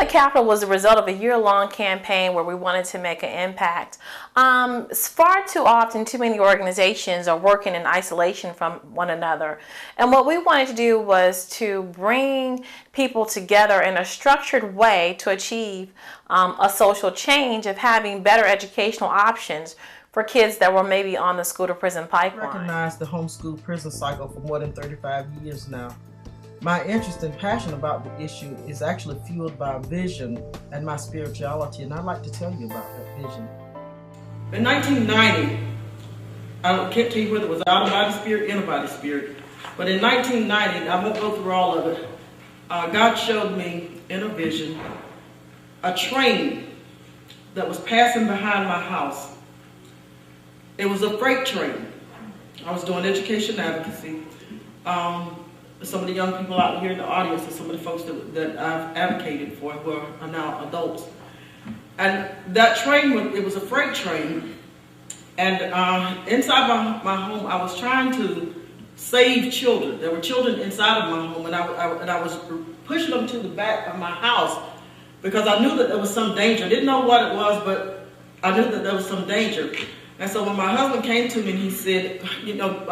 Capital was the result of a year-long campaign where we wanted to make an impact. Far too often, too many organizations are working in isolation from one another. And what we wanted to do was to bring people together in a structured way to achieve a social change of having better educational options for kids that were maybe on the school to prison pipeline. I recognize the homeschool prison cycle for more than 35 years now. My interest and passion about the issue is actually fueled by a vision and my spirituality, and I'd like to tell you about that vision. In 1990, I can't tell you whether it was out of body spirit, in body spirit, but in 1990, I won't go through all of it, God showed me in a vision a train that was passing behind my house. It was a freight train. I was doing education advocacy. Some of the young people out here in the audience are some of the folks that I've advocated for who are now adults. And that train, it was a freight train. And inside my home, I was trying to save children. There were children inside of my home, and I was pushing them to the back of my house because I knew that there was some danger. I didn't know what it was, but I knew that there was some danger. And so when my husband came to me and he said, you know,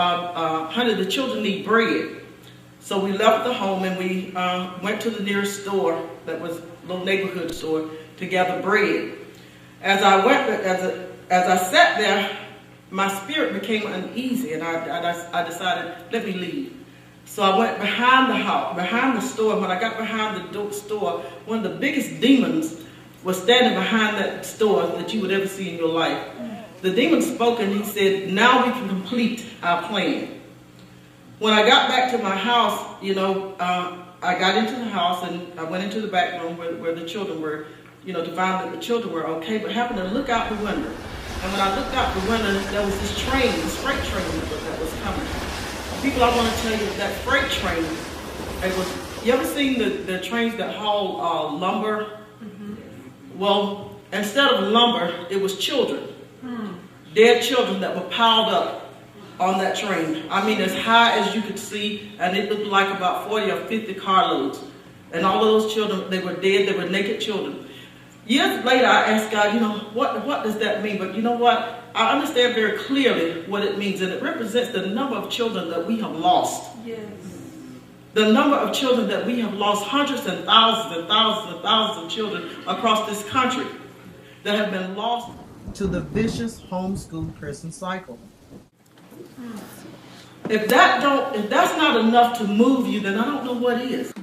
honey, the children need bread. So we left the home and we went to the nearest store, that was a little neighborhood store, to gather bread. As I sat there, my spirit became uneasy, and I decided, let me leave. So I went behind the house, behind the store. When I got behind the store, one of the biggest demons was standing behind that store that you would ever see in your life. The demon spoke and he said, now we can complete our plan. When I got back to my house, you know, I got into the house and I went into the back room where the children were, you know, to find that the children were okay, but happened to look out the window. And when I looked out the window, there was this train, this freight train that was coming. People, I want to tell you that freight train, it was, you ever seen the trains that haul lumber? Mm-hmm. Well, instead of lumber, it was children. Dead children that were piled up on that train. I mean, as high as you could see, and it looked like about 40 or 50 carloads. And all of those children, they were dead, they were naked children. Years later, I asked God, you know, what does that mean? But you know what? I understand very clearly what it means, and it represents the number of children that we have lost. Yes. The number of children that we have lost, hundreds and thousands and thousands and thousands of children across this country that have been lost to the vicious homeschool prison cycle. If that's not enough to move you, then I don't know what is.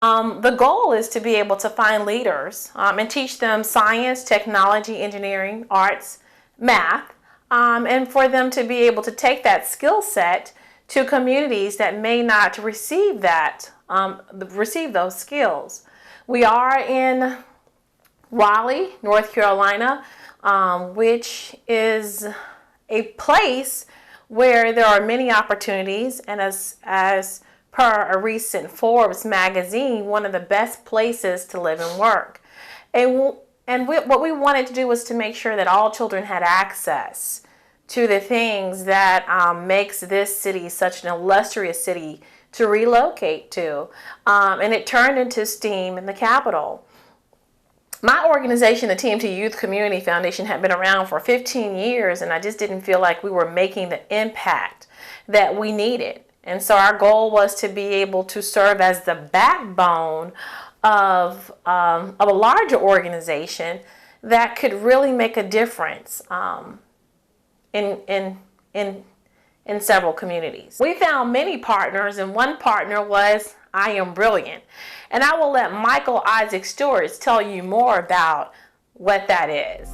The goal is to be able to find leaders and teach them science, technology, engineering, arts, math, and for them to be able to take that skill set to communities that may not receive those skills. We are in Raleigh, North Carolina, which is a place where there are many opportunities, and as per a recent Forbes magazine, one of the best places to live and work. What we wanted to do was to make sure that all children had access to the things that makes this city such an illustrious city to relocate to. And it turned into S.T.E.A.M in the capital. My organization, the TMT Youth Community Foundation, had been around for 15 years, and I just didn't feel like we were making the impact that we needed. And so our goal was to be able to serve as the backbone of a larger organization that could really make a difference in several communities. We found many partners, and one partner was I Am Brilliant. And I will let Michael Isaac Stewart tell you more about what that is.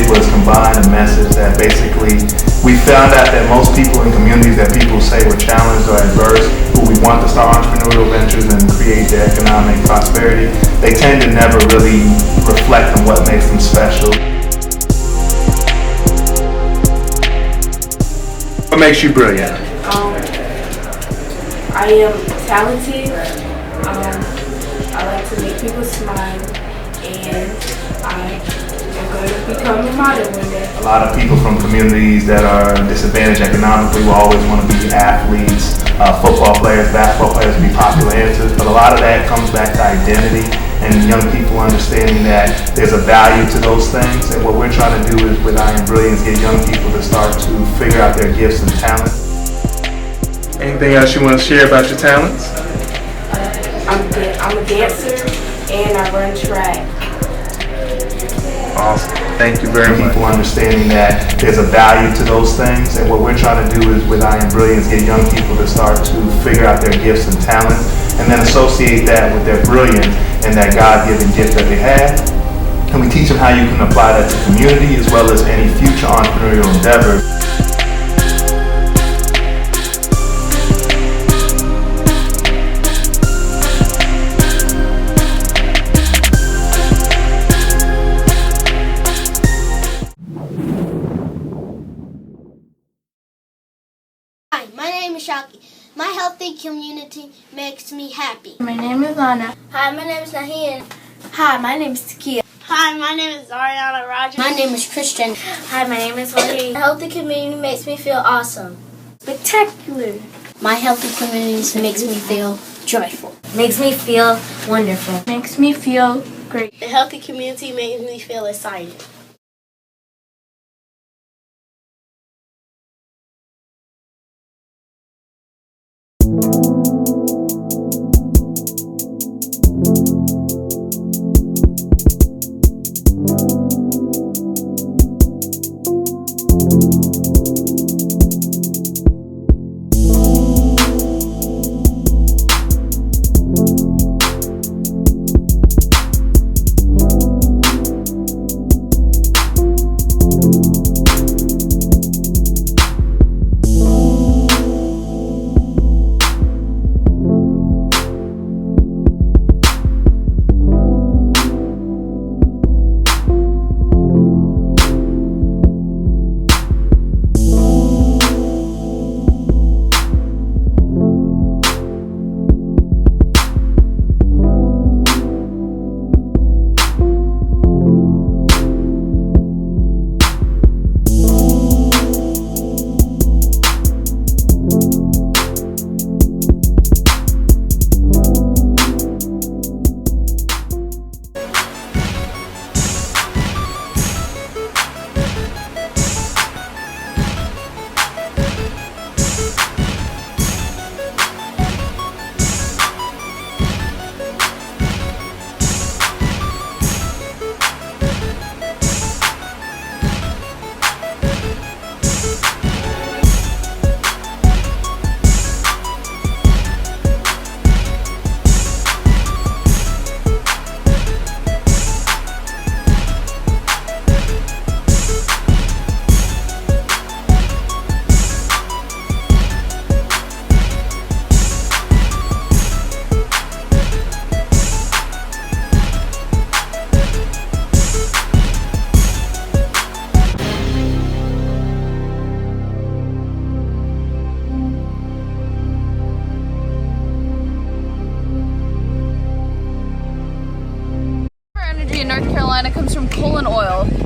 Was combine a message that basically we found out that most people in communities that people say were challenged or adverse, who we want to start entrepreneurial ventures and create their economic prosperity, they tend to never really reflect on what makes them special. What makes you brilliant? I am talented. I like to make people smile, and I going to become a model one day. A lot of people from communities that are disadvantaged economically will always want to be athletes, football players, basketball players, be popular answers, but a lot of that comes back to identity and young people understanding that there's a value to those things. And what we're trying to do is with I Am Brilliant is get young people to start to figure out their gifts and talents. Anything else you want to share about your talents? I'm a dancer and I run track. Awesome. Thank you very much. People understanding that there's a value to those things, and what we're trying to do is with I Am Brilliant is get young people to start to figure out their gifts and talents, and then associate that with their brilliance and that God-given gift that they have. And we teach them how you can apply that to community as well as any future entrepreneurial endeavor. Hi, my name is Shaki. My healthy community makes me happy. My name is Anna. Hi, my name is Nahin. Hi, my name is Takia. Hi, my name is Ariana Rogers. My name is Christian. Hi, my name is Wahid. My healthy community makes me feel awesome. Spectacular. My healthy community makes me feel joyful. Makes me feel wonderful. Makes me feel great. The healthy community makes me feel excited.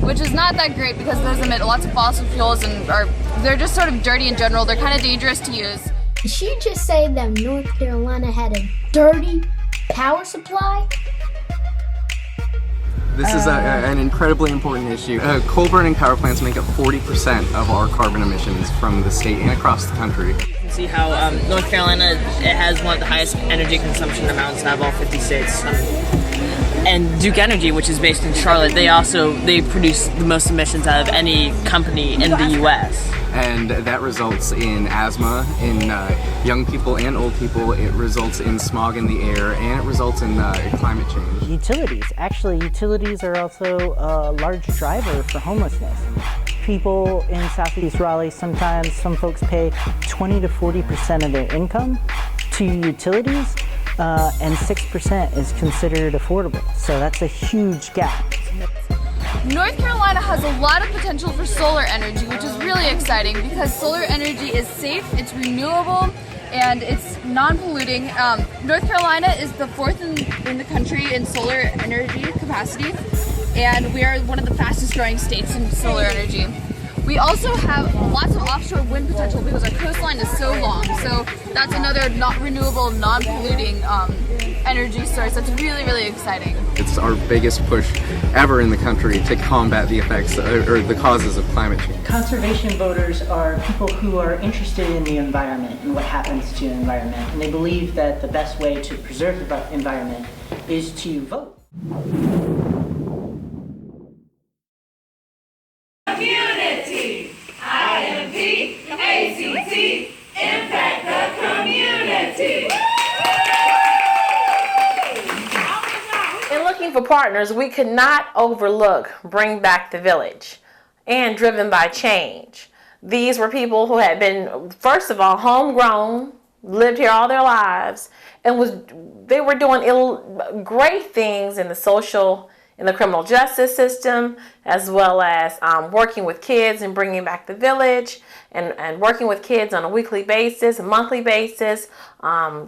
which is not that great because those emit lots of fossil fuels and they're just sort of dirty in general. They're kind of dangerous to use. Did she just say that North Carolina had a dirty power supply? This is an incredibly important issue. Coal burning power plants make up 40% of our carbon emissions from the state and across the country. You can see how North Carolina, it has one of the highest energy consumption amounts out of all 50 states. And Duke Energy, which is based in Charlotte, they produce the most emissions out of any company in the U.S. And that results in asthma in young people and old people. It results in smog in the air, and it results in climate change. Utilities. Actually, utilities are also a large driver for homelessness. People in Southeast Raleigh, sometimes some folks pay 20 to 40% of their income to utilities, and 6% is considered affordable. So that's a huge gap. North Carolina has a lot of potential for solar energy, which is really exciting because solar energy is safe, it's renewable, and it's non-polluting. North Carolina is the 4th in the country in solar energy capacity, and we are one of the fastest growing states in solar energy. We also have lots of offshore wind potential because our coastline is so long, so that's another renewable, non-polluting energy source that's really, really exciting. It's our biggest push ever in the country to combat the effects or the causes of climate change. Conservation voters are people who are interested in the environment and what happens to the environment, and they believe that the best way to preserve the environment is to vote. Community, IMP, ACT, impact the community. In looking for partners, we could not overlook Bring Back the Village and Driven by Change. These were people who had been, first of all, homegrown, lived here all their lives, and they were doing great things in the criminal justice system, as well as working with kids and bringing back the village, and working with kids on a weekly basis, a monthly basis,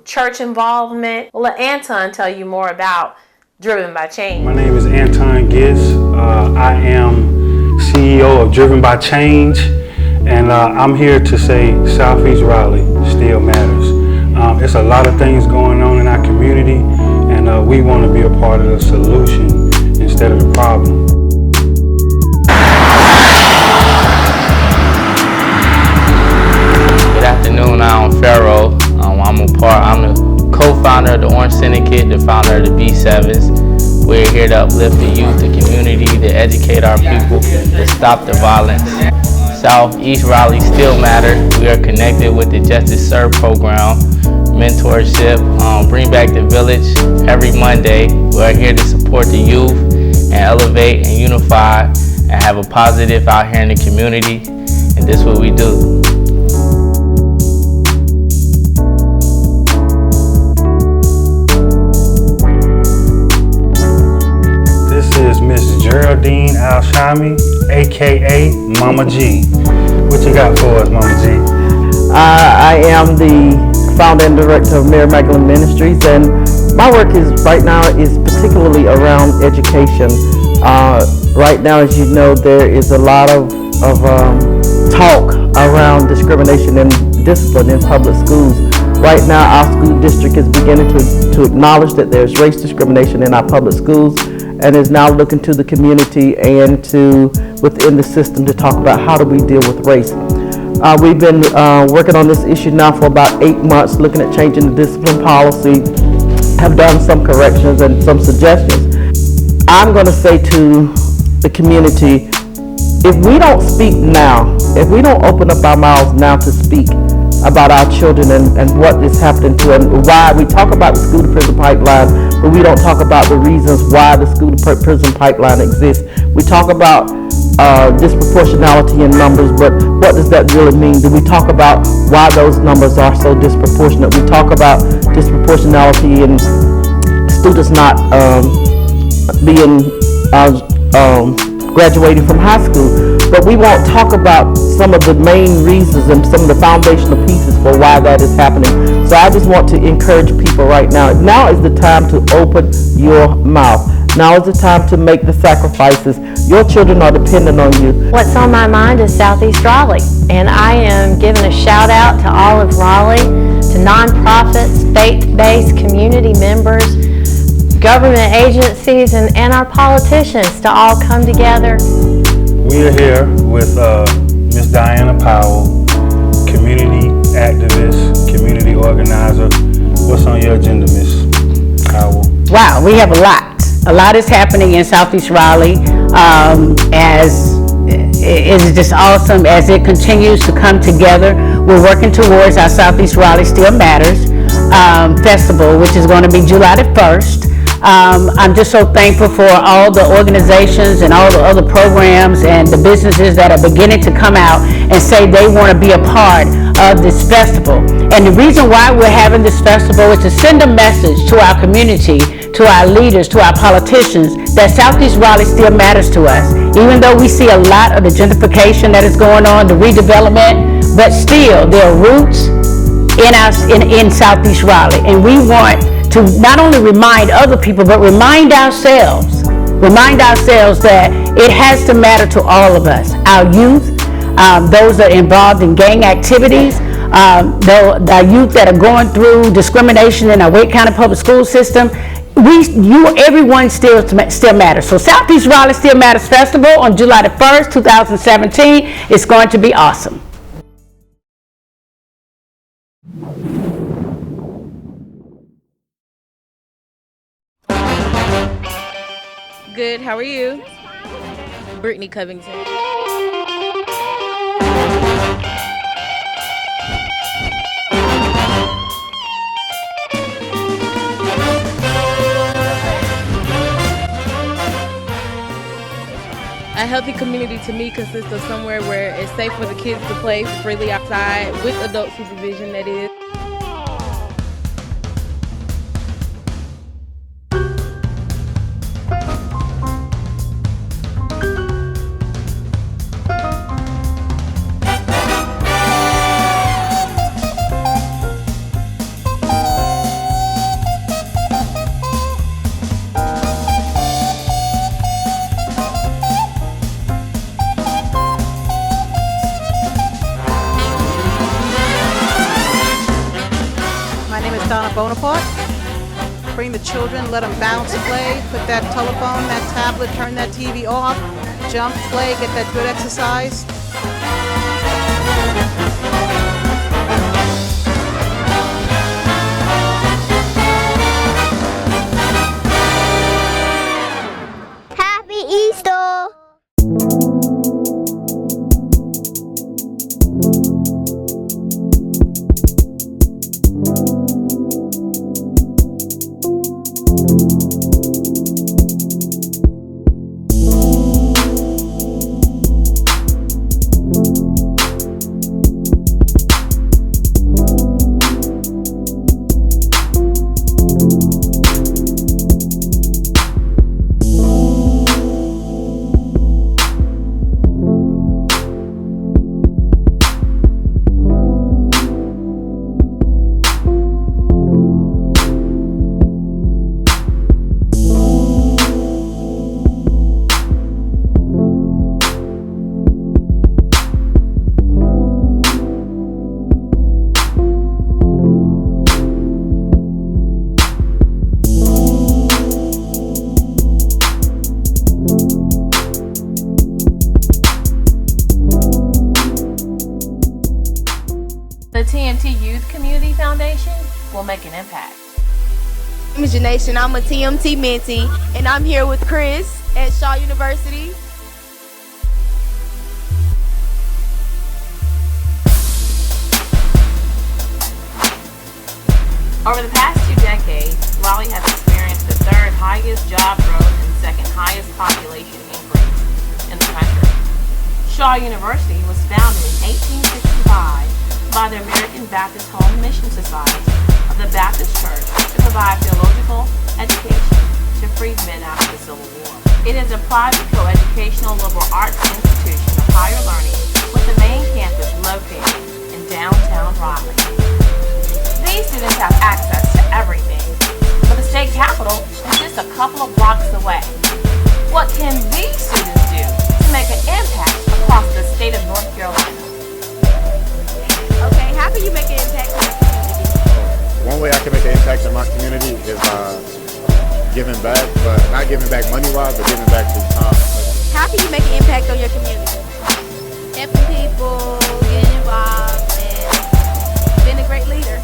church involvement. We'll let Anton tell you more about Driven by Change. My name is Anton Giss. I am CEO of Driven by Change, and I'm here to say Southeast Raleigh still matters. It's a lot of things going on in our community, and we want to be a part of the solution instead of the problem. Good afternoon, I'm Pharaoh. I'm the co-founder of the Orange Syndicate, the founder of the B7s. We're here to uplift the youth, the community, to educate our people, to stop the violence. Southeast Raleigh still matters. We are connected with the Justice Serve program, mentorship, Bring Back the Village. Every Monday, we're here to support the youth and elevate and unify and have a positive out here in the community. And this is what we do. This is Miss Geraldine Alshami, aka Mama G. What you got for us, Mama G? I am the founder and director of Mary Magdalene Ministries, and my work right now is particularly around education. Right now, as you know, there is a lot of talk around discrimination and discipline in public schools. Right now, our school district is beginning to acknowledge that there's race discrimination in our public schools, and is now looking to the community and to within the system to talk about how do we deal with race. We've been working on this issue now for about 8 months, looking at changing the discipline policy, have done some corrections and some suggestions. I'm going to say to the community, if we don't speak now, if we don't open up our mouths now to speak about our children and what is happening to them, why we talk about the school to prison pipeline, but we don't talk about the reasons why the school to prison pipeline exists. We talk about disproportionality in numbers, but what does that really mean? Do we talk about why those numbers are so disproportionate? We talk about disproportionality in students not graduating from high school, but we won't talk about some of the main reasons and some of the foundational pieces for why that is happening. So I just want to encourage people right now. Now is the time to open your mouth. Now is the time to make the sacrifices. Your children are dependent on you. What's on my mind is Southeast Raleigh, and I am giving a shout out to all of Raleigh, to nonprofits, faith-based community members, government agencies, and our politicians to all come together. We are here with Ms. Diana Powell, community activist, community organizer. What's on your agenda, Ms. Powell? Wow, we have a lot. A lot is happening in Southeast Raleigh. As it is just awesome as it continues to come together. We're working towards our Southeast Raleigh Still Matters festival, which is going to be July the 1st. I'm just so thankful for all the organizations and all the other programs and the businesses that are beginning to come out and say they want to be a part of this festival. And the reason why we're having this festival is to send a message to our community, to our leaders, to our politicians, that Southeast Raleigh still matters to us. Even though we see a lot of the gentrification that is going on, the redevelopment, but still there are roots in Southeast Raleigh. And we want to not only remind other people, but remind ourselves that it has to matter to all of us. Our youth, those that are involved in gang activities, the youth that are going through discrimination in our Wake County public school system, everyone still matters. So Southeast Raleigh Still Matters Festival on July the 1st, 2017 is going to be awesome. Good, how are you? Brittany Covington. A healthy community to me consists of somewhere where it's safe for the kids to play freely outside with adult supervision, that is. Bonaparte. Bring the children, let them bounce, play, put that telephone, that tablet, turn that TV off, jump, play, get that good exercise. Happy Easter! The TMT Youth Community Foundation will make an impact. My name is Janation. I'm a TMT mentee, and I'm here with Chris at Shaw University. Over the past 2 decades, Raleigh has experienced the 3rd highest job growth and 2nd highest population increase in the country. Shaw University was founded in 1865 by the American Baptist Home Mission Society of the Baptist Church to provide theological education to freedmen after the Civil War. It is a private coeducational liberal arts institution of higher learning with the main campus located in downtown Raleigh. These students have access to everything, but the state capitol is just a couple of blocks away. What can these students do not giving back money-wise, but giving back through time. How can you make an impact on your community? Helping people, getting involved, and being a great leader.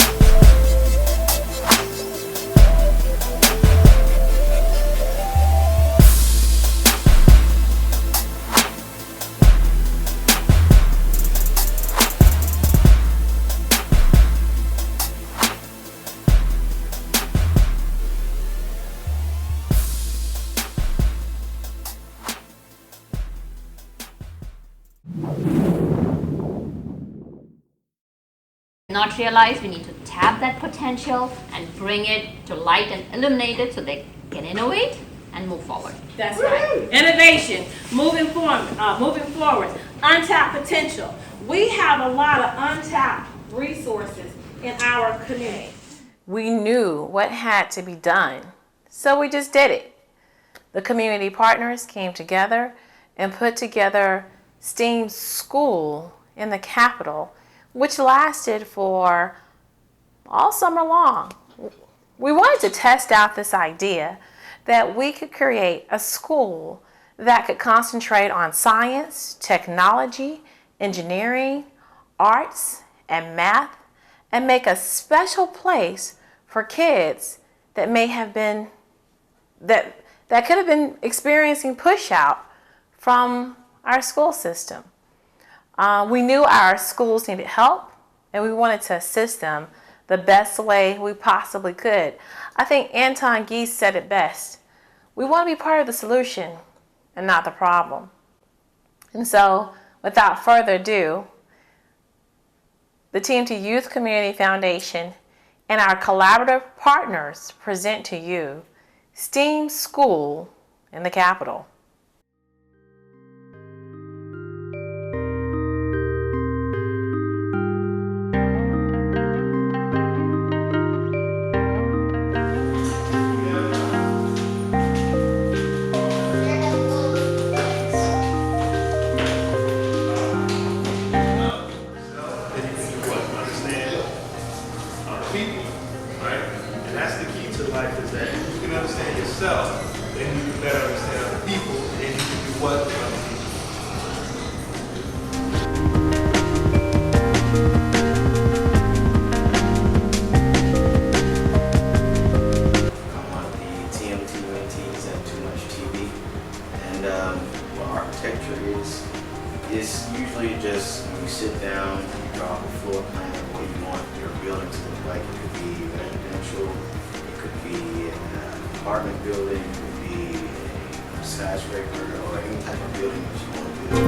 Not realize we need to tap that potential and bring it to light and illuminate it so they can innovate and move forward. That's right. Innovation, moving forward, untapped potential. We have a lot of untapped resources in our community. We knew what had to be done, so we just did it. The community partners came together and put together S.T.E.A.M School in the capital, which lasted for all summer long. We wanted to test out this idea that we could create a school that could concentrate on science, technology, engineering, arts, and math, and make a special place for kids that may have been, that could have been experiencing push out from our school system. We knew our schools needed help, and we wanted to assist them the best way we possibly could. I think Anton Geese said it best. We want to be part of the solution and not the problem. And so, without further ado, the TooMuchTv Youth Community Foundation and our collaborative partners present to you S.T.E.A.M School in the capital. Then you can better understand other people, and you can do what with other people. I'm one of the TMT mentees at TooMuchTv, and what architecture is usually just when you sit down, you draw up a floor plan of what you want your building to look like. It could be residential, it could be an apartment building, it could be a skyscraper, or any type of building that you want to build.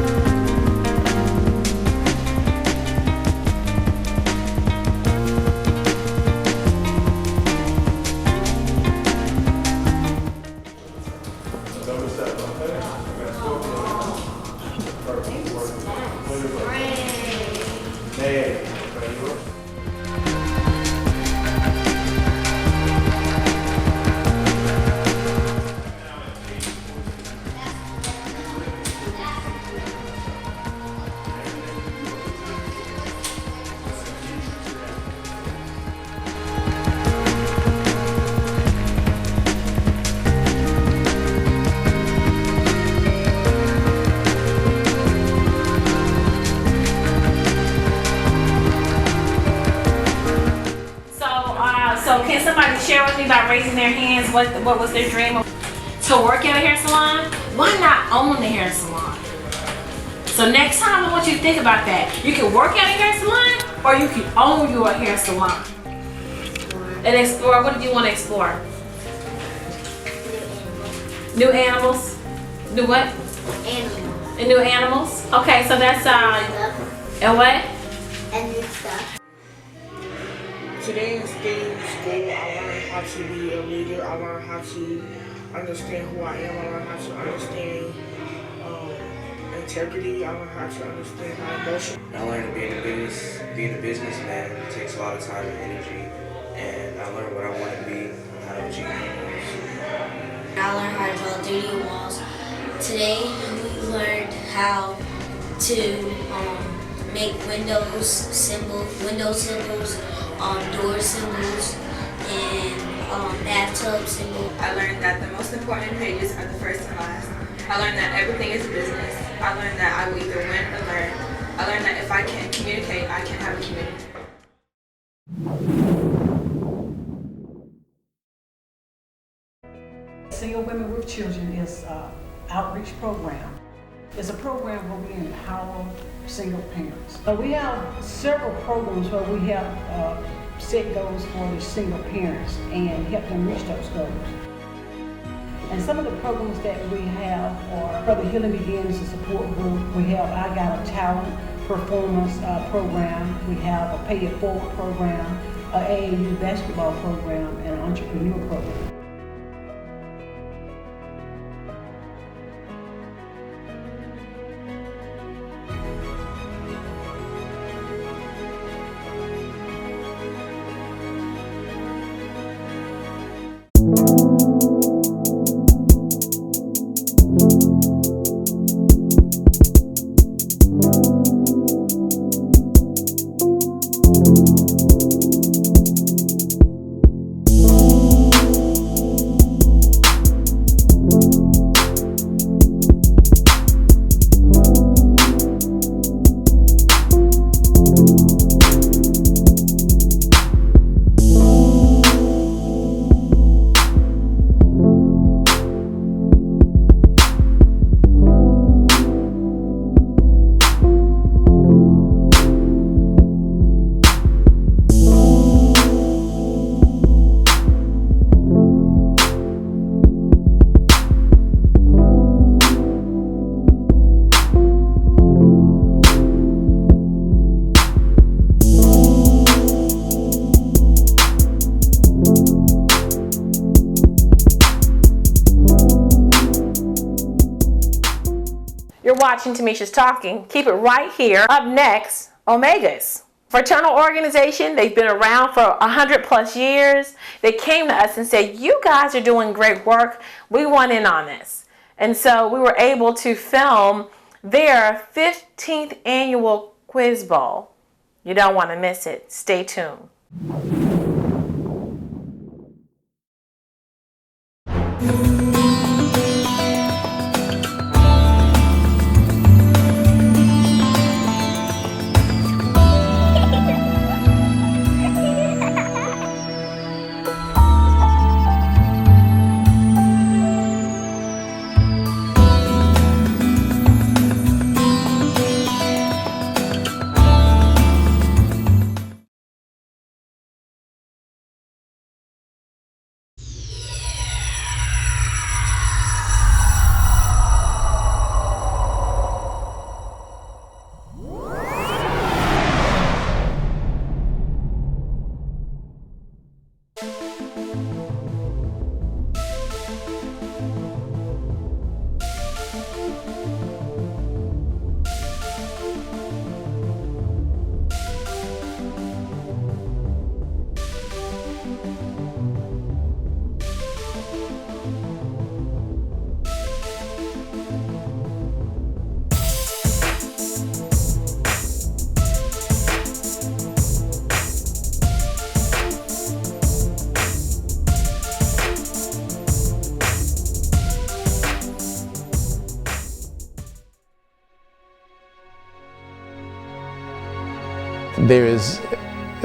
So can somebody share with me by raising their hands what was their dream? To work at a hair salon? Why not own the hair salon? So next time I want you to think about that. You can work at a hair salon or you can own your hair salon. And explore, what do you want to explore? New animals. New what? Animals. And new animals? Okay, so that's and what? And new stuff. Today in S.T.E.A.M School, I learned how to be a leader. I learned how to understand who I am. I learned how to understand integrity. I learned how to understand my emotions. I learned being a businessman takes a lot of time and energy, and I learned what I want to be and how to achieve my goals. I learned how to draw 3D walls. Today we learned how to make window symbols, door symbols, and bathtubs and I learned that the most important pages are the first class. I learned that everything is business. I learned that I will either win or learn. I learned that if I can communicate, I can have a community. Single Women with Children is an outreach program. It's a program where we empower single parents. We have several programs where we have set goals for the single parents and help them reach those goals. And some of the programs that we have are Brother Healing Begins, a support group. We have I Got a Talent performance program. We have a Pay It Forward program, an AAU basketball program, and an entrepreneur program. You're watching Tamisha's Talking. Keep it right here. Up next, Omegas. Fraternal organization. They've been around for 100+ years. They came to us and said, you guys are doing great work. We want in on this. And so we were able to film their 15th annual quiz bowl. You don't want to miss it. Stay tuned.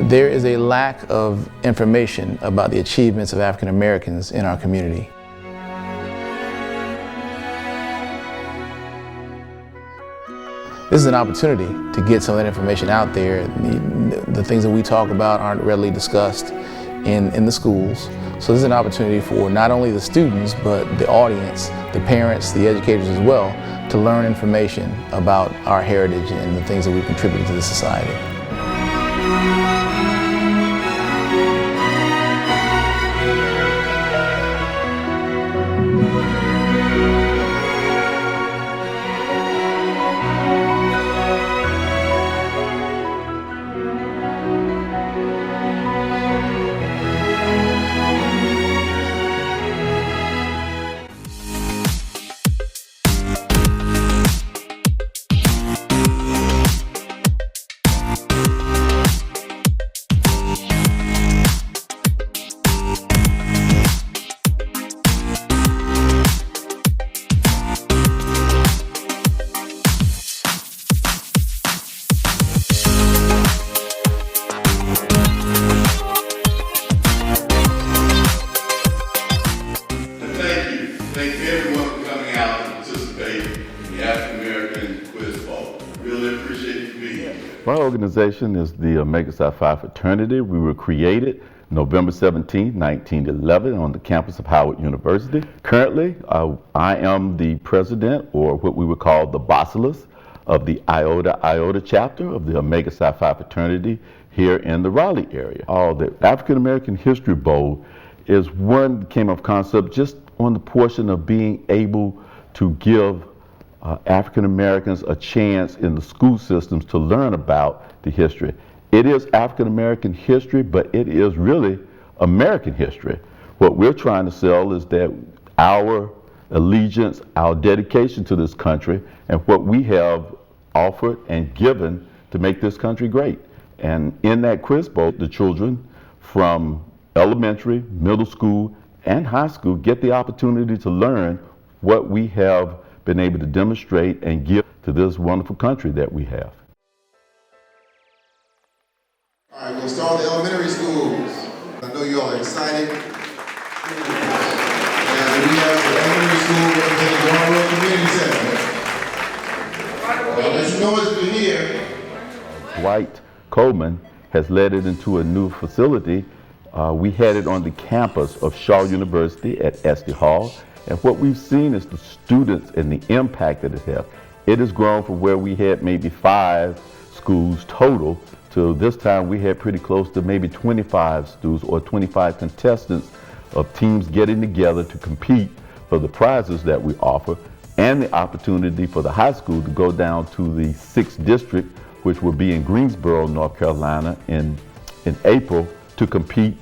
There is a lack of information about the achievements of African Americans in our community. This is an opportunity to get some of that information out there. The things that we talk about aren't readily discussed in the schools. So this is an opportunity for not only the students, but the audience, the parents, the educators as well, to learn information about our heritage and the things that we've contributed to the society. My organization is the Omega Psi Phi fraternity. We were created November 17, 1911 on the campus of Howard University. Currently, I am the president, or what we would call the basileus, of the Iota chapter of the Omega Psi Phi fraternity here in the Raleigh area. The African American History Bowl is one came of concept just on the portion of being able to give African Americans a chance in the school systems to learn about the history. It is African American history, but it is really American history. What we're trying to sell is that our allegiance, our dedication to this country, and what we have offered and given to make this country great. And in that quiz bowl, the children from elementary, middle school, and high school get the opportunity to learn what we have been able to demonstrate and give to this wonderful country that we have. All right, we'll start with the elementary schools. I know you all are excited. And we have the elementary school representing the Royal Community Center. Let you know it's been here. Dwight Coleman has led it into a new facility. We had it on the campus of Shaw University at Esty Hall. And what we've seen is the students and the impact that it has. It has grown from where we had maybe 5 schools total to this time we had pretty close to maybe 25 students or 25 contestants of teams getting together to compete for the prizes that we offer and the opportunity for the high school to go down to the 6th district, which will be in Greensboro, North Carolina in April to compete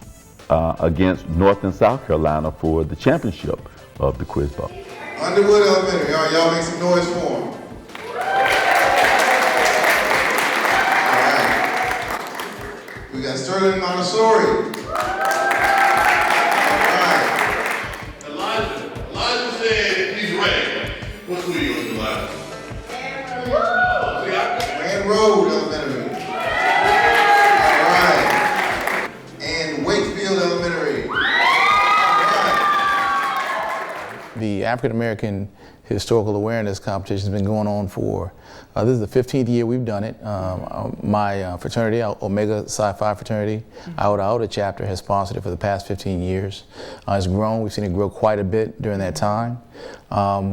against North and South Carolina for the championship of the Quiz Bowl. Underwood Elementary, all right, y'all make some noise for them. All right. We got Sterling Montessori. All right. Elijah said he's ready. What school you going to, Elijah? Grand Road Elementary. All right. And Wakefield Elementary. The African American Historical Awareness Competition has been going on for, this is the 15th year we've done it. My fraternity, Omega Psi Phi fraternity, Iota chapter has sponsored it for the past 15 years. It's grown, we've seen it grow quite a bit during that time.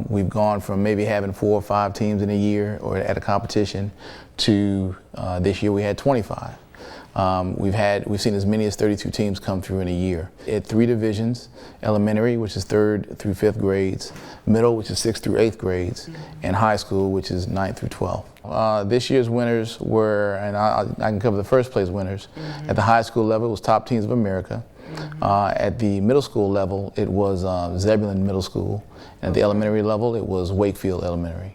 We've gone from maybe having 4 or 5 teams in a year or at a competition to this year we had 25. We've seen as many as 32 teams come through in a year. At 3 divisions, elementary, which is 3rd through 5th grades, middle, which is 6th through 8th grades, and high school, which is 9th through 12th. This year's winners were, and I can cover the first place winners. At the high school level, it was Top Teams of America. At the middle school level, it was Zebulon Middle School. And at the elementary level, it was Wakefield Elementary.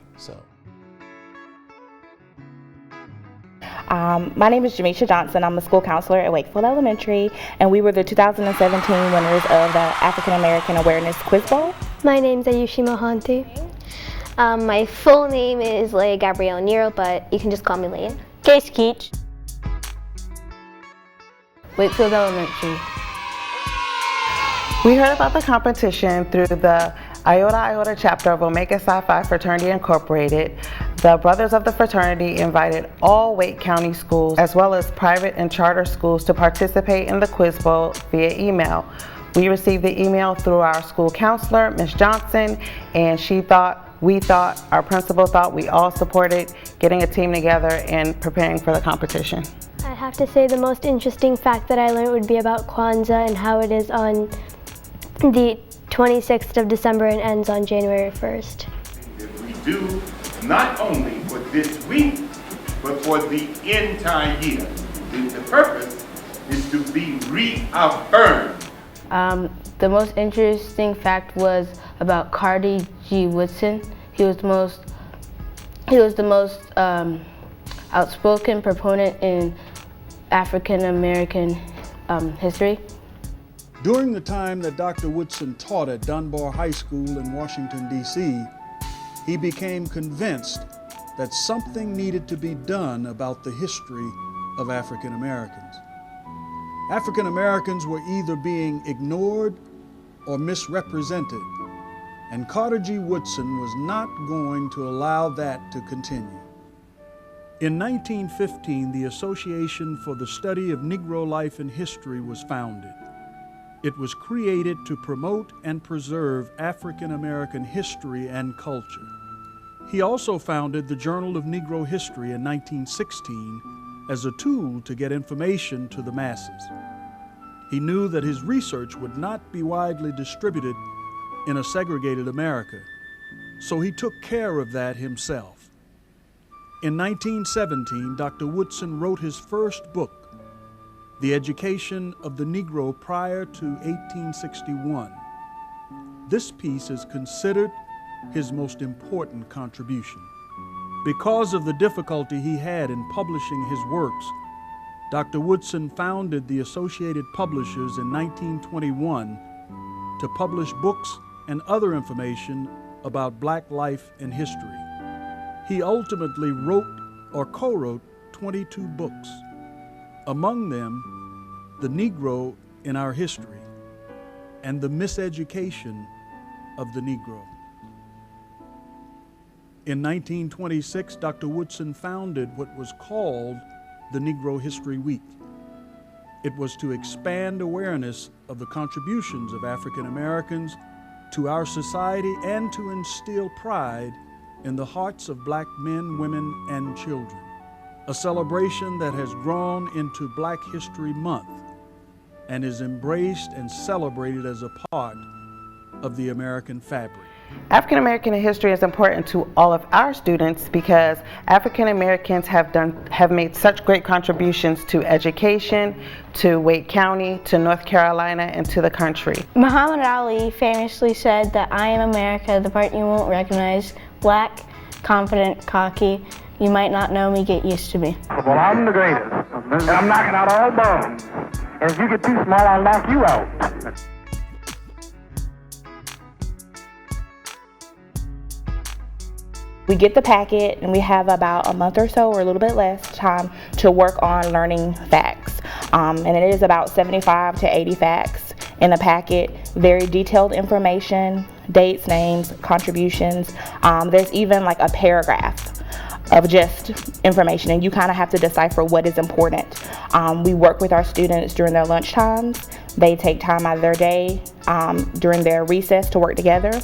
My name is Jamisha Johnson. I'm a school counselor at Wakefield Elementary, and we were the 2017 winners of the African American Awareness Quiz Bowl. My name's Ayushi Mohanty. My full name is Leia Gabrielle Nero, but you can just call me Leia. Case Keach. Wakefield Elementary. We heard about the competition through the Iota chapter of Omega Psi Phi Fraternity Incorporated. The Brothers of the Fraternity invited all Wake County schools as well as private and charter schools to participate in the Quiz Bowl via email. We received the email through our school counselor, Ms. Johnson, and our principal thought, we all supported getting a team together and preparing for the competition. I'd have to say the most interesting fact that I learned would be about Kwanzaa and how it is on the 26th of December and ends on January 1st. We do not only for this week, but for the entire year. The purpose is to be reaffirmed. The most interesting fact was about Carter G. Woodson. He was the most outspoken proponent in African American history. During the time that Dr. Woodson taught at Dunbar High School in Washington, D.C., he became convinced that something needed to be done about the history of African Americans. African Americans were either being ignored or misrepresented, and Carter G. Woodson was not going to allow that to continue. In 1915, the Association for the Study of Negro Life and History was founded. It was created to promote and preserve African American history and culture. He also founded the Journal of Negro History in 1916 as a tool to get information to the masses. He knew that his research would not be widely distributed in a segregated America, so he took care of that himself. In 1917, Dr. Woodson wrote his first book, The Education of the Negro Prior to 1861. This piece is considered his most important contribution. Because of the difficulty he had in publishing his works, Dr. Woodson founded the Associated Publishers in 1921 to publish books and other information about Black life and history. He ultimately wrote or co-wrote 22 books, among them The Negro in Our History and The Miseducation of the Negro. In 1926, Dr. Woodson founded what was called the Negro History Week. It was to expand awareness of the contributions of African Americans to our society and to instill pride in the hearts of Black men, women, and children. A celebration that has grown into Black History Month and is embraced and celebrated as a part of the American fabric. African American history is important to all of our students because African Americans have made such great contributions to education, to Wake County, to North Carolina, and to the country. Muhammad Ali famously said that I am America, the part you won't recognize, black, confident, cocky. You might not know me, get used to me. Well, I'm the greatest, and I'm knocking out all bombs. And if you get too small, I'll knock you out. We get the packet and we have about a month or so or a little bit less time to work on learning facts. And it is about 75 to 80 facts in the packet, very detailed information, dates, names, contributions. There's even like a paragraph of just information, and you kind of have to decipher what is important. We work with our students during their lunch times. They take time out of their day during their recess to work together.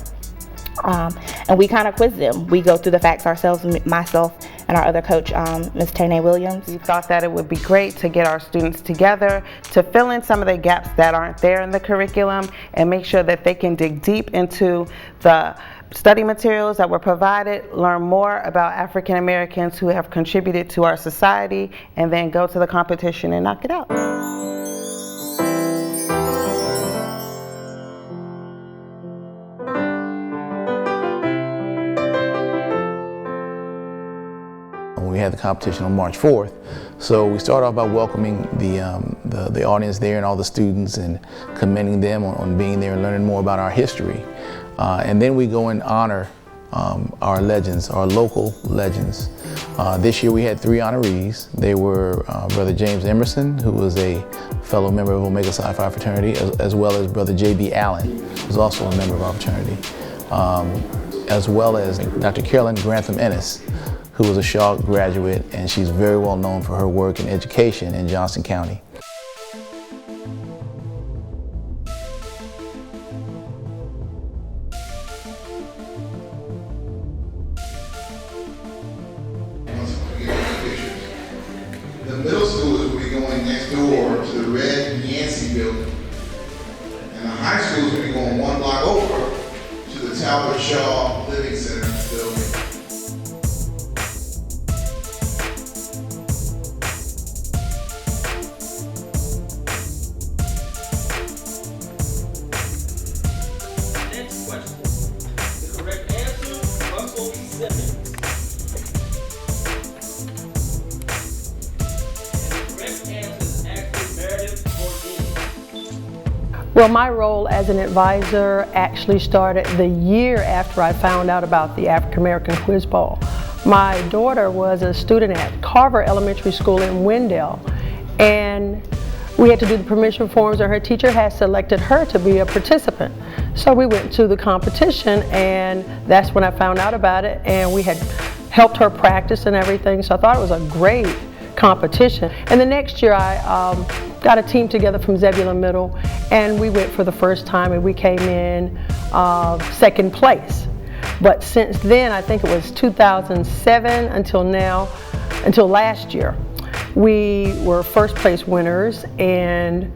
And we kind of quiz them. We go through the facts ourselves, myself and our other coach, Ms. Tane Williams. We thought that it would be great to get our students together to fill in some of the gaps that aren't there in the curriculum and make sure that they can dig deep into the study materials that were provided, learn more about African Americans who have contributed to our society, and then go to the competition and knock it out. We had the competition on March 4th. So we started off by welcoming the audience there and all the students and commending them on being there and learning more about our history. And then we go and honor our legends, our local legends. This year we had 3 honorees. They were Brother James Emerson, who was a fellow member of Omega Psi Phi fraternity, as well as Brother J.B. Allen, who's also a member of our fraternity, as well as Dr. Carolyn Grantham Ennis, who was a Shaw graduate, and she's very well known for her work in education in Johnson County. The middle schoolers will be going next door to the red Yancey building. And the high schools will be going 1 block over to the Talbot Shaw Living Center building. Next question. The correct answer, Uncle Simmons. Well, my role as an advisor actually started the year after I found out about the African American Quiz Bowl. My daughter was a student at Carver Elementary School in Wendell, and we had to do the permission forms, and her teacher had selected her to be a participant. So we went to the competition, and that's when I found out about it, and we had helped her practice and everything. So I thought it was a great competition. And the next year I got a team together from Zebulon Middle, and we went for the first time, and we came in second place. But since then, I think it was 2007 until now, until last year, we were first place winners, and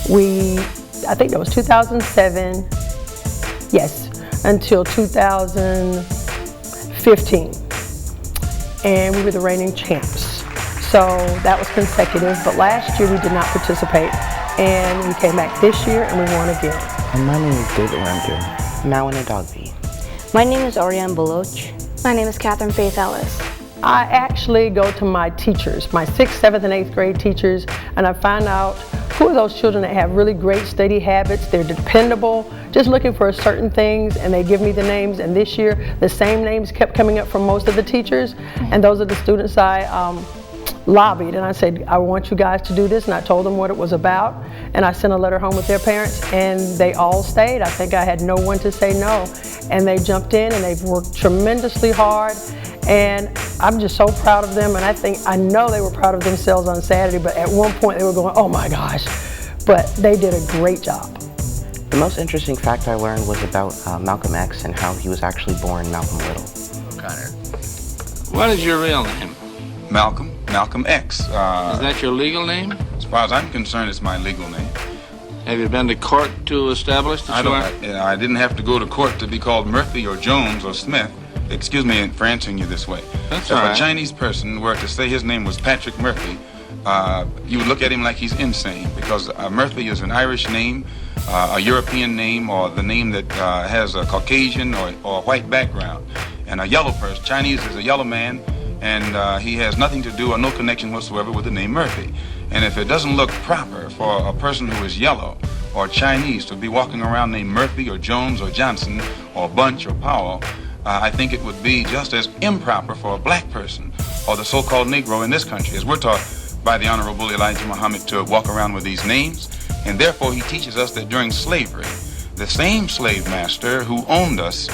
I think that was 2007, yes, until 2015. And we were the reigning champs. So that was consecutive, but last year we did not participate, and we came back this year and we won again. My name is David Rankin. Mawana Dogby. My name is Oriane Boloch. My name is Catherine Faith Ellis. I actually go to my teachers, my 6th, 7th, and 8th grade teachers, and I find out who are those children that have really great study habits, they're dependable, just looking for certain things, and they give me the names. And this year, the same names kept coming up from most of the teachers, and those are the students I lobbied, and I said, I want you guys to do this, and I told them what it was about, and I sent a letter home with their parents, and they all stayed. I think I had no one to say no, and they jumped in, and they've worked tremendously hard, and I'm just so proud of them. And I know they were proud of themselves on Saturday, but at one point they were going, oh my gosh, but they did a great job. The most interesting fact I learned was about Malcolm X and how he was actually born Malcolm Little. Connor, what is your real name? Malcolm X. Is that your legal name? As far as I'm concerned, it's my legal name. Have you been to court to establish that I didn't have to go to court to be called Murphy or Jones or Smith. Excuse me for answering you this way. That's if all right. a Chinese person were to say his name was Patrick Murphy, you would look at him like he's insane, because Murphy is an Irish name, a European name, or the name that has a Caucasian or white background. And a yellow person, Chinese is a yellow man, and he has nothing to do or no connection whatsoever with the name Murphy. And if it doesn't look proper for a person who is yellow or Chinese to be walking around named Murphy or Jones or Johnson or Bunch or Powell, I think it would be just as improper for a black person or the so-called Negro in this country, as we're taught by the Honorable Elijah Muhammad to walk around with these names. And therefore he teaches us that during slavery, the same slave master who owned us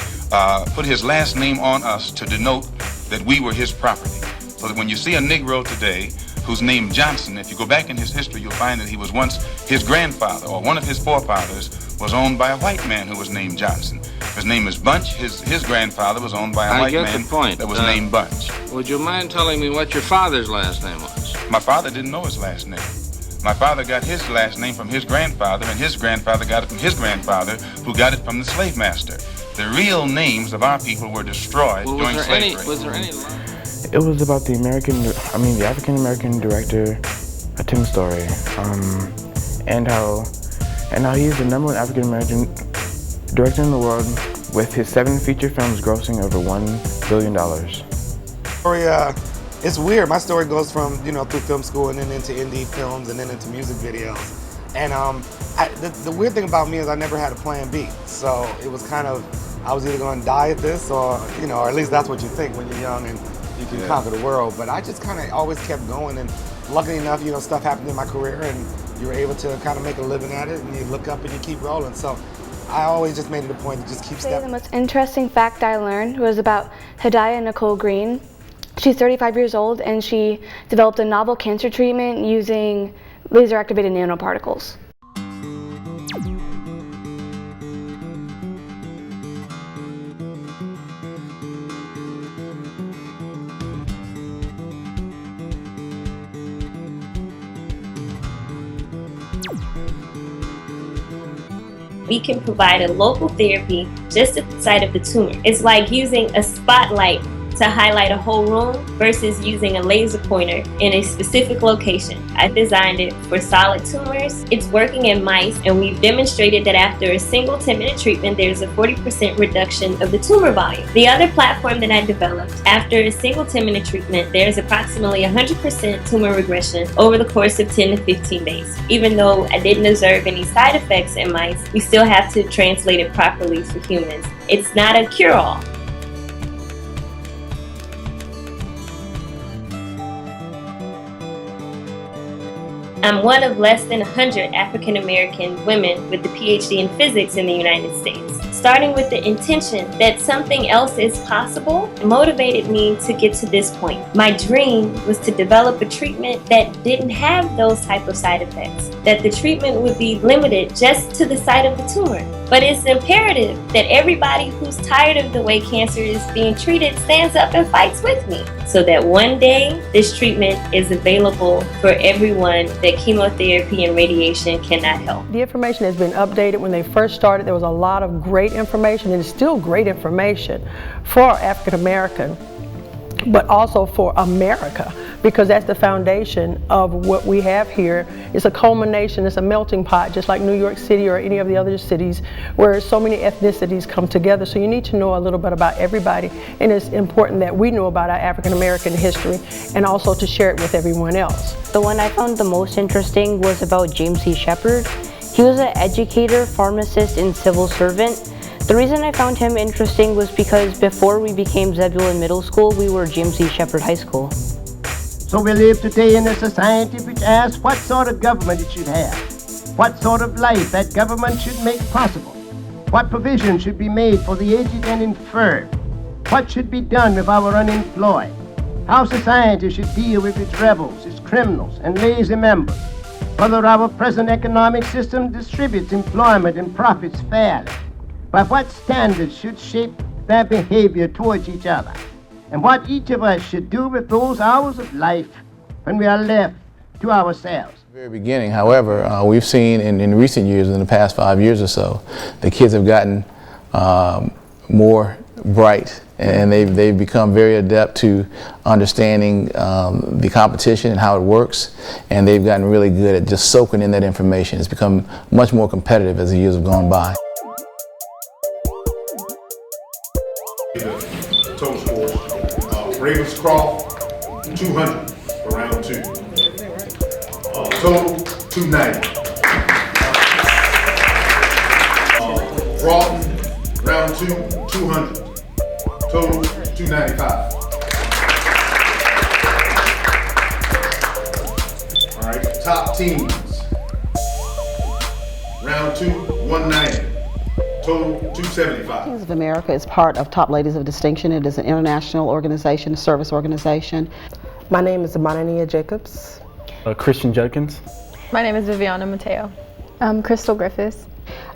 put his last name on us to denote that we were his property. So that when you see a Negro today who's named Johnson, if you go back in his history, you'll find that he was once his grandfather, or one of his forefathers was owned by a white man who was named Johnson. His name is Bunch. His grandfather was owned by a white man that was named Bunch. Would you mind telling me what your father's last name was? My father didn't know his last name. My father got his last name from his grandfather, and his grandfather got it from his grandfather, who got it from the slave master. The real names of our people were destroyed during slavery. Was there any? It was about the African-American director, Tim Story, and how he is the #1 African-American director in the world, with his 7 feature films grossing over $1 billion. It's weird. My story goes from, through film school and then into indie films and then into music videos. And the weird thing about me is I never had a plan B. So it was kind of, I was either going to die at this or, or at least that's what you think when you're young and you can conquer the world. But I just kind of always kept going, and luckily enough, stuff happened in my career and you were able to kind of make a living at it, and you look up and you keep rolling. So I always just made it a point to just keep stepping. The most interesting fact I learned was about Hidayah Nicole Green. She's 35 years old, and she developed a novel cancer treatment using laser-activated nanoparticles. We can provide a local therapy just at the site of the tumor. It's like using a spotlight to highlight a whole room versus using a laser pointer in a specific location. I designed it for solid tumors. It's working in mice, and we've demonstrated that after a single 10-minute treatment, there's a 40% reduction of the tumor volume. The other platform that I developed, after a single 10-minute treatment, there's approximately 100% tumor regression over the course of 10 to 15 days. Even though I didn't observe any side effects in mice, we still have to translate it properly for humans. It's not a cure-all. I'm one of less than 100 African American women with a PhD in physics in the United States. Starting with the intention that something else is possible motivated me to get to this point. My dream was to develop a treatment that didn't have those type of side effects, that the treatment would be limited just to the site of the tumor. But it's imperative that everybody who's tired of the way cancer is being treated stands up and fights with me, so that one day this treatment is available for everyone that chemotherapy and radiation cannot help. The information has been updated. When they first started, there was a lot of great information, and it's still great information for African American, but also for America, because that's the foundation of what we have here. It's a culmination, it's a melting pot, just like New York City or any of the other cities where so many ethnicities come together. So you need to know a little bit about everybody, and it's important that we know about our African American history and also to share it with everyone else. The one I found the most interesting was about James C. Shepard. He was an educator, pharmacist, and civil servant. The reason I found him interesting was because before we became Zebulon Middle School, we were James C. Shepard High School. So we live today in a society which asks what sort of government it should have, what sort of life that government should make possible, what provision should be made for the aged and infirm, what should be done with our unemployed, how society should deal with its rebels, its criminals, and lazy members, whether our present economic system distributes employment and profits fairly, by what standards should shape their behavior towards each other, and what each of us should do with those hours of life when we are left to ourselves. At the very beginning, however, we've seen in recent years, in the past 5 years or so, the kids have gotten more bright, and they've become very adept to understanding the competition and how it works, and they've gotten really good at just soaking in that information. It's become much more competitive as the years have gone by. Total scores. Ravenscroft, 200 for round 2. Total, 290. Broughton, round 2, 200. Total, 295. All right, top teams. Round 2, 190. Total, 275. Ladies of America is part of Top Ladies of Distinction. It is an international organization, a service organization. My name is Bonania Jacobs. Christian Judkins. My name is Viviana Mateo. Crystal Griffiths.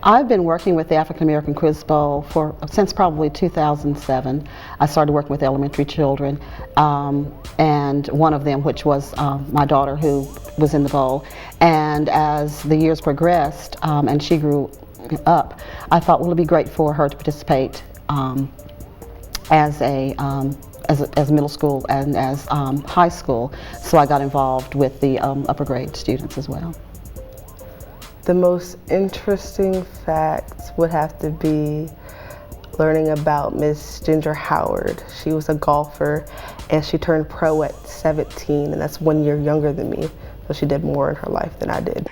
I've been working with the African American Quiz Bowl since probably 2007. I started working with elementary children, and one of them, which was my daughter, who was in the bowl. And as the years progressed and she grew up, I thought, well, it'd be great for her to participate as middle school and as high school. So I got involved with the upper grade students as well. The most interesting facts would have to be learning about Miss Ginger Howard. She was a golfer, and she turned pro at 17, and that's 1 year younger than me. So she did more in her life than I did.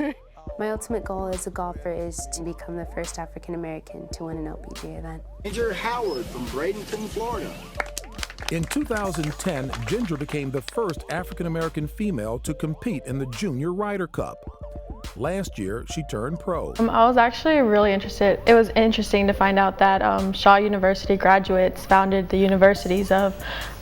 My ultimate goal as a golfer is to become the first African American to win an LPGA event. Ginger Howard from Bradenton, Florida. In 2010, Ginger became the first African American female to compete in the Junior Ryder Cup. Last year, she turned pro. I was actually really interested. It was interesting to find out that Shaw University graduates founded the universities of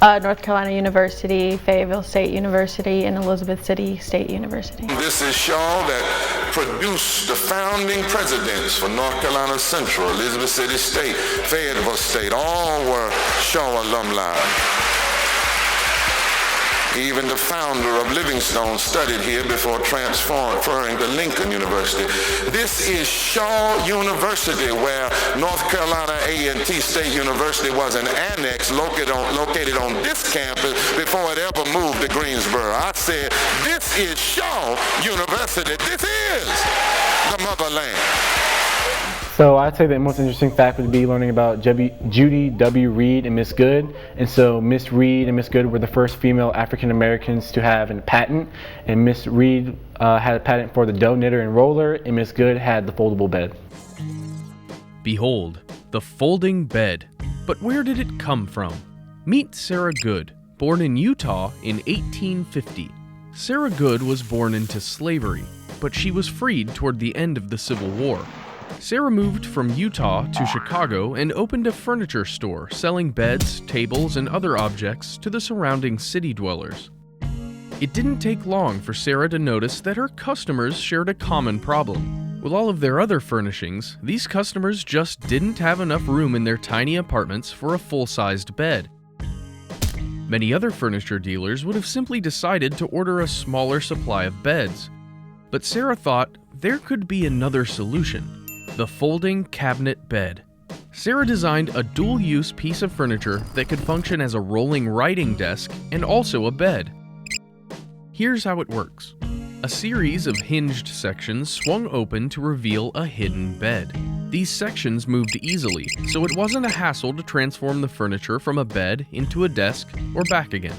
North Carolina University, Fayetteville State University, and Elizabeth City State University. This is Shaw that produced the founding presidents for North Carolina Central, Elizabeth City State, Fayetteville State, all were Shaw alumni. Even the founder of Livingstone studied here before transferring to Lincoln University. This is Shaw University, where North Carolina A&T State University was an annex located on this campus before it ever moved to Greensboro. I said, this is Shaw University. This is the motherland. So I'd say the most interesting fact would be learning about Judy W. Reed and Miss Good. And so Miss Reed and Miss Good were the first female African Americans to have a patent. And Miss Reed had a patent for the dough knitter and roller, and Miss Good had the foldable bed. Behold, the folding bed. But where did it come from? Meet Sarah Good, born in Utah in 1850. Sarah Good was born into slavery, but she was freed toward the end of the Civil War. Sarah moved from Utah to Chicago and opened a furniture store selling beds, tables, and other objects to the surrounding city dwellers. It didn't take long for Sarah to notice that her customers shared a common problem. With all of their other furnishings, these customers just didn't have enough room in their tiny apartments for a full-sized bed. Many other furniture dealers would have simply decided to order a smaller supply of beds. But Sarah thought there could be another solution: the folding cabinet bed. Sarah designed a dual-use piece of furniture that could function as a rolling writing desk and also a bed. Here's how it works. A series of hinged sections swung open to reveal a hidden bed. These sections moved easily, so it wasn't a hassle to transform the furniture from a bed into a desk or back again.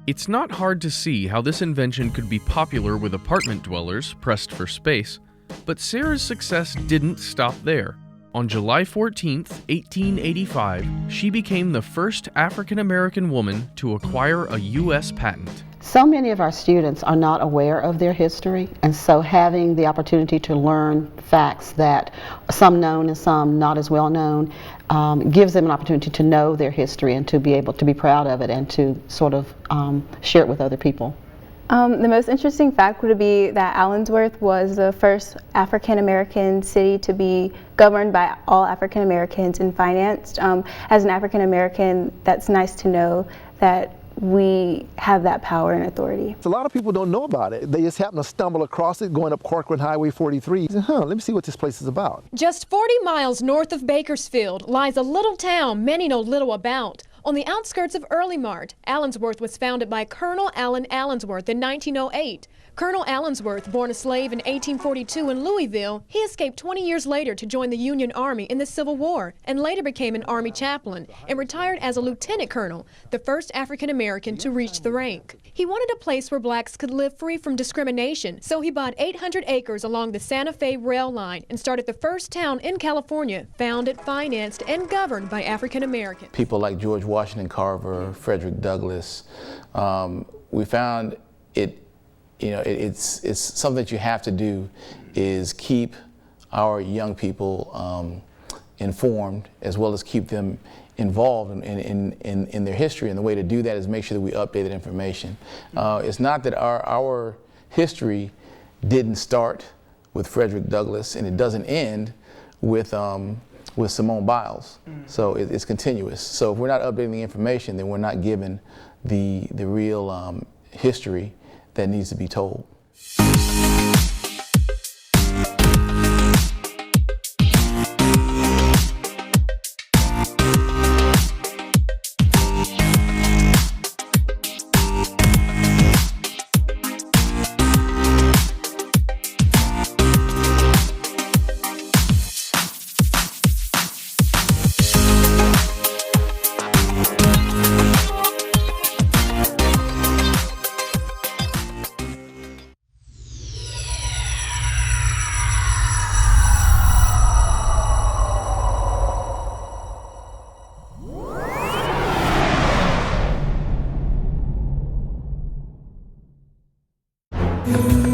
It's not hard to see how this invention could be popular with apartment dwellers pressed for space, but Sarah's success didn't stop there. On July 14, 1885, she became the first African-American woman to acquire a U.S. patent. So many of our students are not aware of their history, and so having the opportunity to learn facts that some known and some not as well known gives them an opportunity to know their history and to be able to be proud of it and to sort of share it with other people. The most interesting fact would be that Allensworth was the first African-American city to be governed by all African-Americans and financed. As an African-American, that's nice to know that we have that power and authority. A lot of people don't know about it. They just happen to stumble across it going up Corcoran Highway 43. Let me see what this place is about. Just 40 miles north of Bakersfield lies a little town many know little about. On the outskirts of Early Mart, Allensworth was founded by Colonel Allen Allensworth in 1908. Colonel Allensworth, born a slave in 1842 in Louisville, he escaped 20 years later to join the Union Army in the Civil War and later became an Army chaplain and retired as a lieutenant colonel, the first African American to reach the rank. He wanted a place where blacks could live free from discrimination, so he bought 800 acres along the Santa Fe rail line and started the first town in California founded, financed, and governed by African Americans. People like George Washington Carver, Frederick Douglass, we found it. It's something that you have to do is keep our young people informed as well as keep them involved in their history. And the way to do that is make sure that we update that information. It's not that our history didn't start with Frederick Douglass and it doesn't end with Simone Biles. So it's continuous. So if we're not updating the information, then we're not given the real history that needs to be told. Mm-hmm.